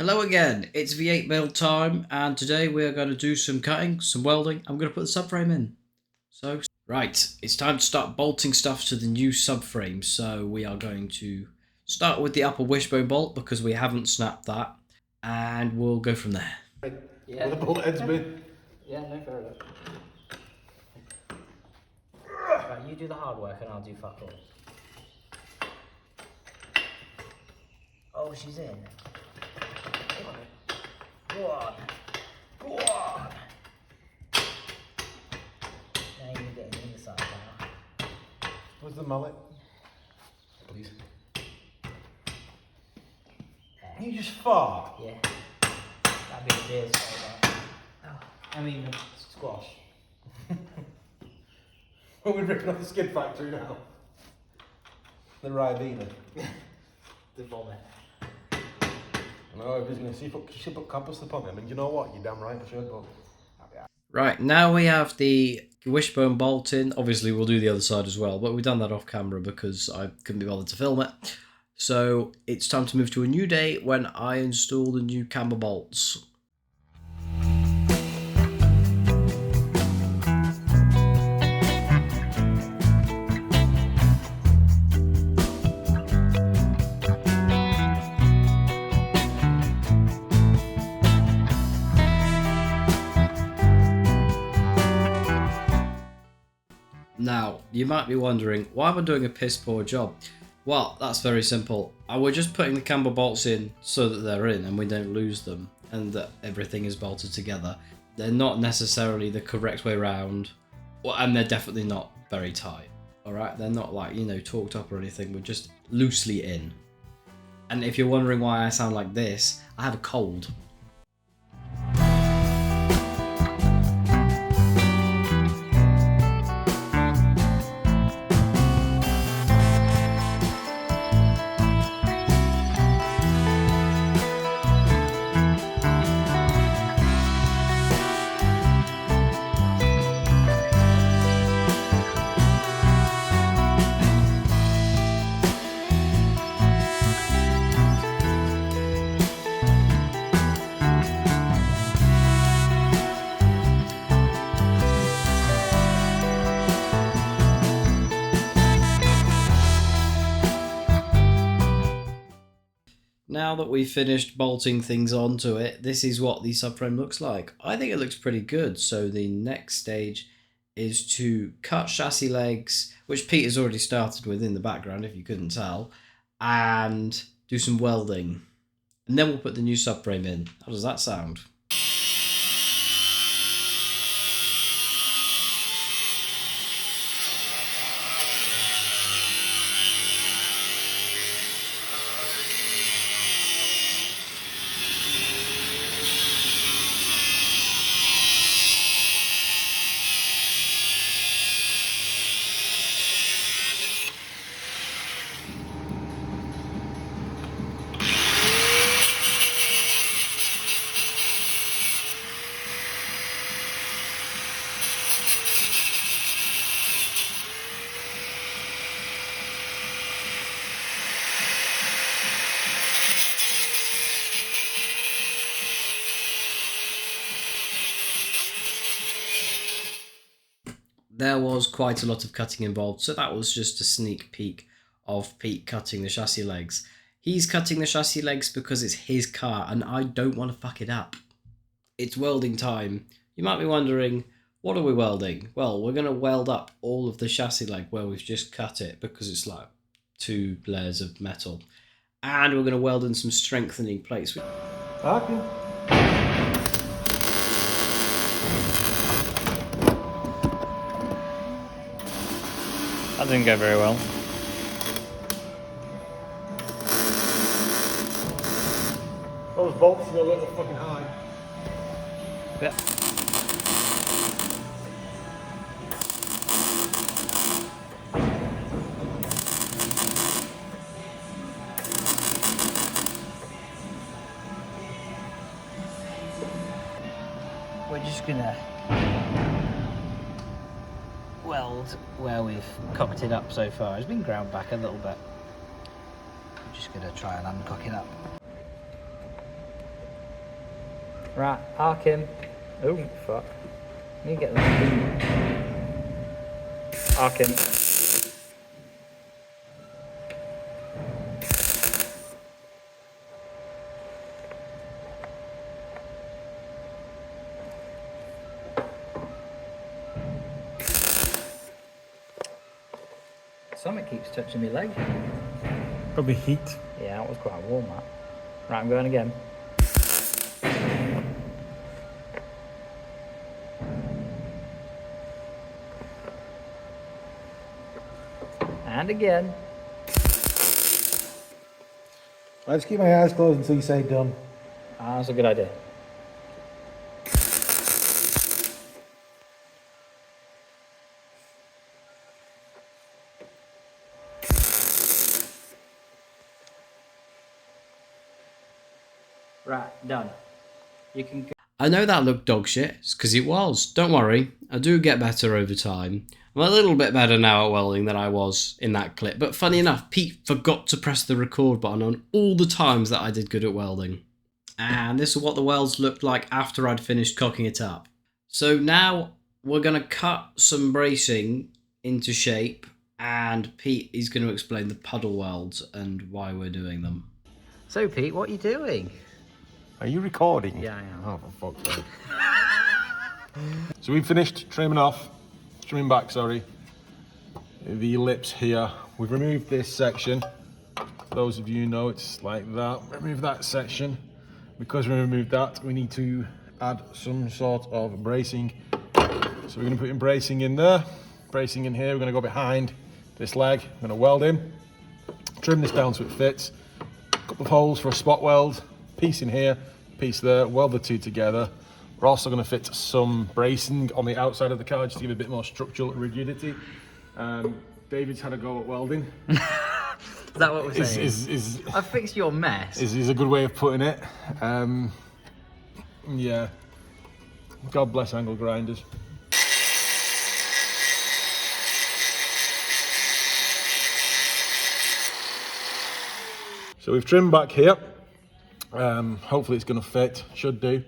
Hello again, it's V8 build time, and today we are going to do some cutting, some welding. I'm going to put the subframe in. Right, it's time to start bolting stuff to the new subframe. So we are going to start with the upper wishbone bolt because we haven't snapped that, and we'll go from there. Yeah. Where the bolt head's been. Yeah, no, fair enough. Right, you do the hard work and I'll do fuck all. Oh, she's in. Come on. Go on. Go on. Now you're getting inside now. Where's the mallet? Please. You just fart? Yeah. That'd be a beer's fault, oh. I mean, squash. Are we ripping off the skid factory now? The Ribena. The vomit. I know everybody's going to see, you should put compost upon them, and you know what? You're damn right I should, but... Right, now we have the wishbone bolt in. Obviously we'll do the other side as well, but we've done that off camera because I couldn't be bothered to film it. So it's time to move to a new day when I install the new camber bolts. Now, you might be wondering, why am I doing a piss poor job? Well, that's very simple. We're just putting the camber bolts in so that they're in and we don't lose them and that everything is bolted together. They're not necessarily the correct way around, and they're definitely not very tight. Alright, they're not like, you know, torqued up or anything, we're just loosely in. And if you're wondering why I sound like this, I have a cold. Now that we've finished bolting things onto it, this is what the subframe looks like. I think it looks pretty good, so the next stage is to cut chassis legs, which Pete has already started with in the background if you couldn't tell, and do some welding. And then we'll put the new subframe in. How does that sound? There was quite a lot of cutting involved, so that was just a sneak peek of Pete cutting the chassis legs. He's cutting the chassis legs because it's his car and I don't want to fuck it up. It's welding time. You might be wondering, what are we welding? Well, we're going to weld up all of the chassis leg where we've just cut it because it's like 2 layers of metal. And we're going to weld in some strengthening plates. Okay. That didn't go very well. Those bolts are a little fucking high. Yeah. We're just gonna weld where we've cocked it up so far. It's been ground back a little bit. I'm just going to try and uncock it up. Right, arc him. Oh, fuck. You get that. Arc him. Something keeps touching my leg. Probably heat. Yeah, that was quite warm, that. Right, I'm going again. And again. I just keep my eyes closed until you say done. Ah, that's a good idea. Right, done. You can go. I know that looked dog shit, because it was. Don't worry, I do get better over time. I'm a little bit better now at welding than I was in that clip, but funny enough, Pete forgot to press the record button on all the times that I did good at welding. And this is what the welds looked like after I'd finished cocking it up. So now we're going to cut some bracing into shape, and Pete is going to explain the puddle welds and why we're doing them. So, Pete, what are you doing? Are you recording? Yeah, I am. Oh, for fuck's sake. So we've finished trimming back, the lips here. We've removed this section. Those of you who know, it's like that. Remove that section. Because we removed that, we need to add some sort of bracing. So we're going to put in bracing in there, bracing in here. We're going to go behind this leg. I'm going to weld in, trim this down so it fits. A couple of holes for a spot weld, piece in here, piece there, weld the two together. We're also going to fit some bracing on the outside of the car just to give it a bit more structural rigidity. David's had a go at welding. Is that what we're saying? Is I fixed your mess. is a good way of putting it. Yeah. God bless angle grinders. So we've trimmed back here. Hopefully it's going to fit. Should do.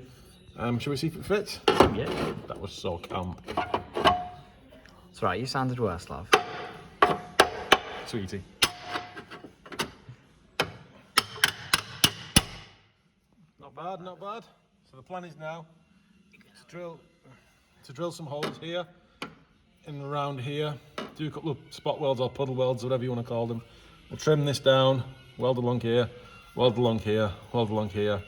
Shall we see if it fits? Yeah. That was so camp. That's right, you sounded worse, love. Sweetie. Not bad, not bad. So the plan is now to drill some holes here and around here. Do a couple of spot welds or puddle welds, whatever you want to call them. We'll trim this down, weld along here, weld along here, weld along here,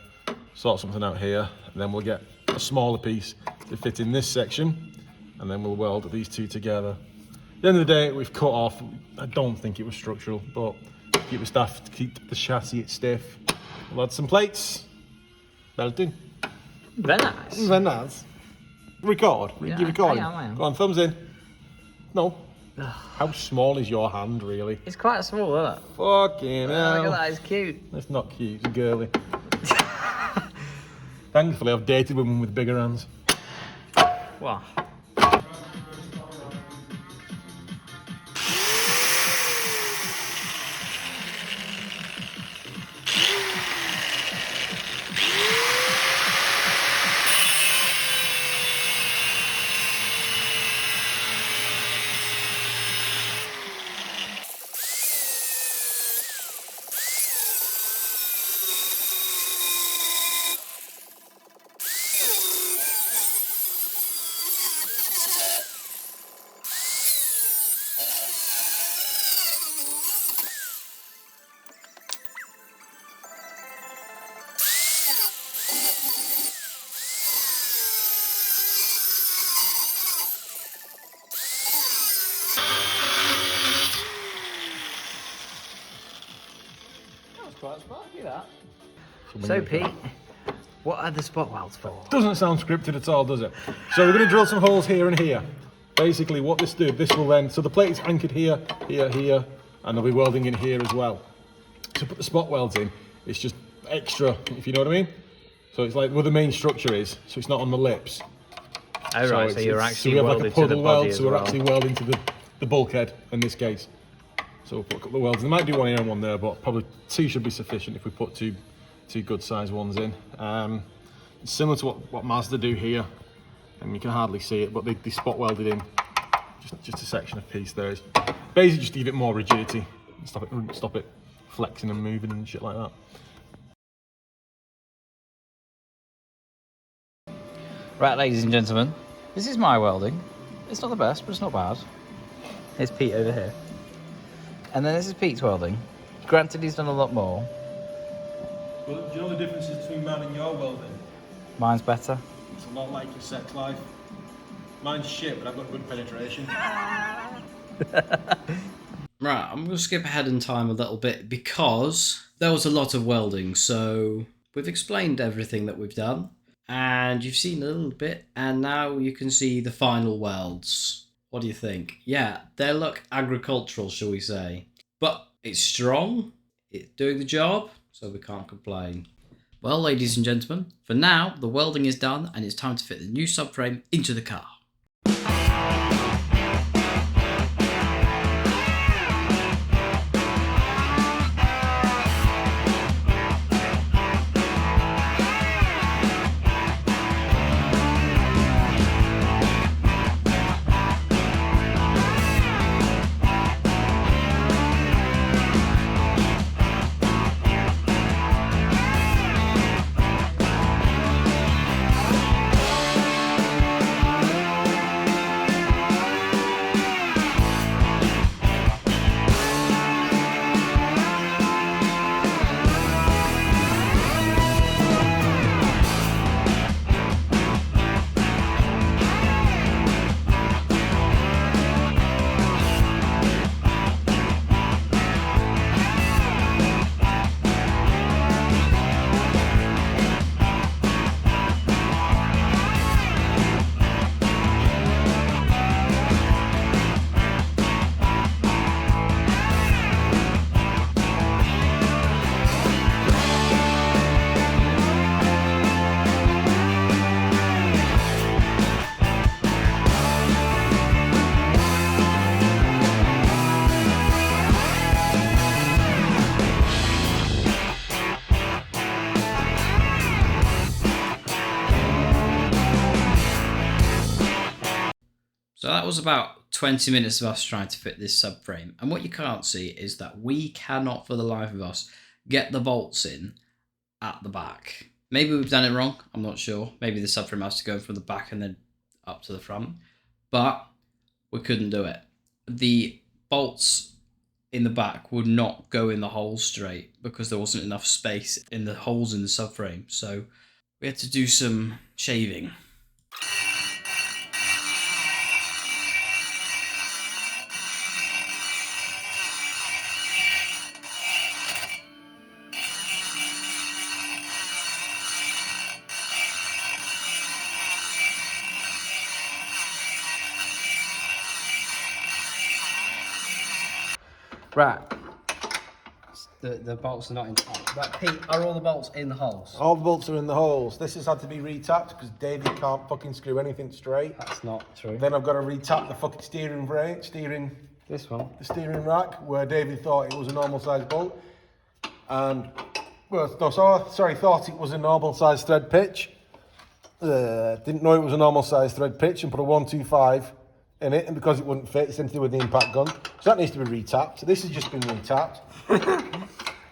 sort something out here, and then we'll get a smaller piece to fit in this section, and then we'll weld these two together. At the end of the day, we've cut off. I don't think it was structural, but to keep the stuff, to keep the chassis stiff. We'll add some plates. Belting. Very nice. Very nice. Record. Yeah, You recording? I am. Go on, thumbs in. No. How small is your hand, really? It's quite small, isn't it? Fucking hell. Look at that, it's cute. That's not cute, it's girly. Thankfully, I've dated women with bigger hands. Wow. Quite sparky, that. So, Pete, what are the spot welds for? Doesn't sound scripted at all, does it? So we're going to drill some holes here and here. Basically, what this will then, so the plate is anchored here, here, here, and there'll be welding in here as well. To put the spot welds in, it's just extra, if you know what I mean. So it's like where the main structure is, so it's not on the lips. Oh, right, so you're actually we have welded like a to the puddle body weld, as so we're well. actually welding to the bulkhead in this case. So we'll put a couple of welds. They might do one here and one there, but probably two should be sufficient if we put two good sized ones in. It's similar to what Mazda do here, and you can hardly see it, but they spot welded in just a section of piece there. It's basically just to give it more rigidity, stop it flexing and moving and shit like that. Right, ladies and gentlemen, this is my welding. It's not the best, but it's not bad. Here's Pete over here. And then this is Pete's welding. Granted, he's done a lot more. Well, do you know the differences between mine and your welding? Mine's better. It's a lot like your sex life. Mine's shit, but I've got good penetration. Right, I'm going to skip ahead in time a little bit because there was a lot of welding. So we've explained everything that we've done and you've seen a little bit, and now you can see the final welds. What do you think? Yeah, they look agricultural, shall we say. But it's strong, it's doing the job, so we can't complain. Well, ladies and gentlemen, for now, the welding is done and it's time to fit the new subframe into the car. So that was about 20 minutes of us trying to fit this subframe. And what you can't see is that we cannot, for the life of us, get the bolts in at the back. Maybe we've done it wrong, I'm not sure. Maybe the subframe has to go from the back and then up to the front. But we couldn't do it. The bolts in the back would not go in the holes straight because there wasn't enough space in the holes in the subframe. So we had to do some shaving. Right. The bolts are not in. But Pete, are all the bolts in the holes? All the bolts are in the holes. This has had to be retapped because David can't fucking screw anything straight. That's not true. Then I've got to retap the fucking This one. the steering rack where David thought it was a normal size bolt. And, well, no, sorry, thought it was a normal size thread pitch. Didn't know it was a normal size thread pitch and put a 125 in it, and because it wouldn't fit, it's anything with the impact gun. So that needs to be retapped. This has just been retapped.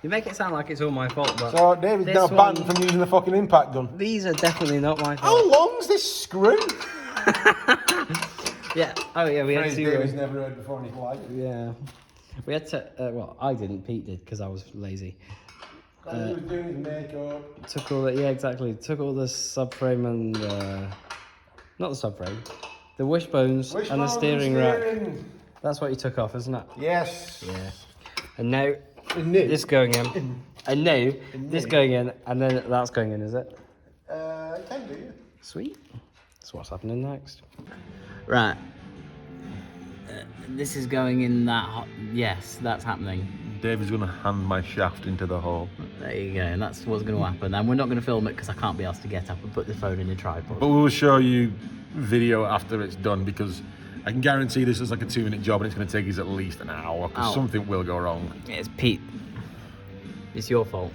You make it sound like it's all my fault, but So David's now banned from using the fucking impact gun. these are definitely not my fault. How long's this screw? Yeah. Oh yeah, we had Phrase to. David's never heard before in his life. Yeah. We had to. Well, I didn't. Pete did because I was lazy. He was doing his makeup. Took all the exactly. Took all the subframe and not the subframe, the wishbones and the steering rack. That's what you took off, isn't it? Yes. Yeah. And now this going in. And now this going in, and then that's going in, is it? Can do, yeah. Sweet. That's what's happening next. Right. This is going in that. Yes, that's happening. David's going to hand my shaft into the hole. There you go, and that's what's going to happen. And we're not going to film it because I can't be asked to get up and put the phone in a tripod. But we'll show you video after it's done because I can guarantee this is like a 2-minute job and it's going to take us at least an hour because something will go wrong. It's Pete. It's your fault.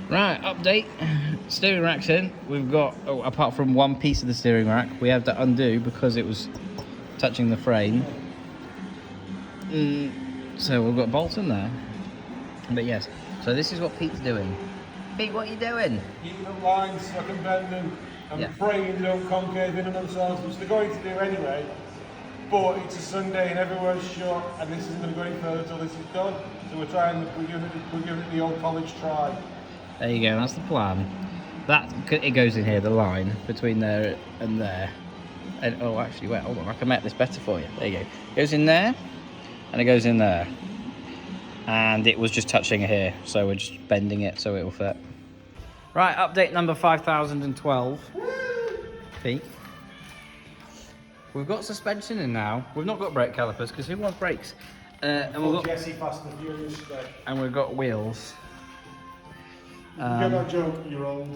Right, update. Steering rack's in. We've got, apart from one piece of the steering rack, we have to undo because it was touching the frame. So we've got bolts in there. But yes, so this is what Pete's doing. Pete, what are you doing? Keeping up lines so I can bend them and Yeah. praying they don't concave in on themselves, which they're going to do anyway. But it's a Sunday and everywhere's shut, and this isn't going to go any further until this is done. So we're giving it the old college try. There you go, that's the plan. It goes in here, the line between there and there. And, oh, actually, wait, hold on, I can make this better for you. There you go. It goes in there, and it goes in there. And it was just touching here, so we're just bending it so it will fit. Right, update number 5012. Pete. We've got suspension in now. We've not got brake calipers, because who wants brakes? And we've got Jesse Fast and Furious today. And we've got wheels. Get that joke, you're old.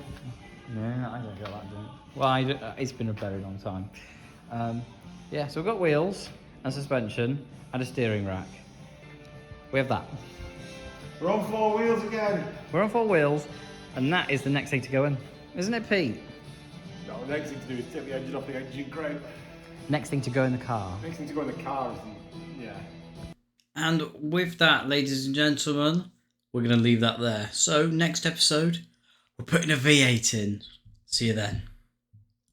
No, I don't get that joke. Well, it's been a very long time. Yeah, so we've got wheels and suspension and a steering rack. We have that. We're on 4 wheels again. We're on 4 wheels, and that is the next thing to go in. Isn't it, Pete? No, the next thing to do is take the engine off the engine crate. Next thing to go in the car. Next thing to go in the car is yeah. And with that, ladies and gentlemen, we're going to leave that there. So next episode, we're putting a V8 in. See you then.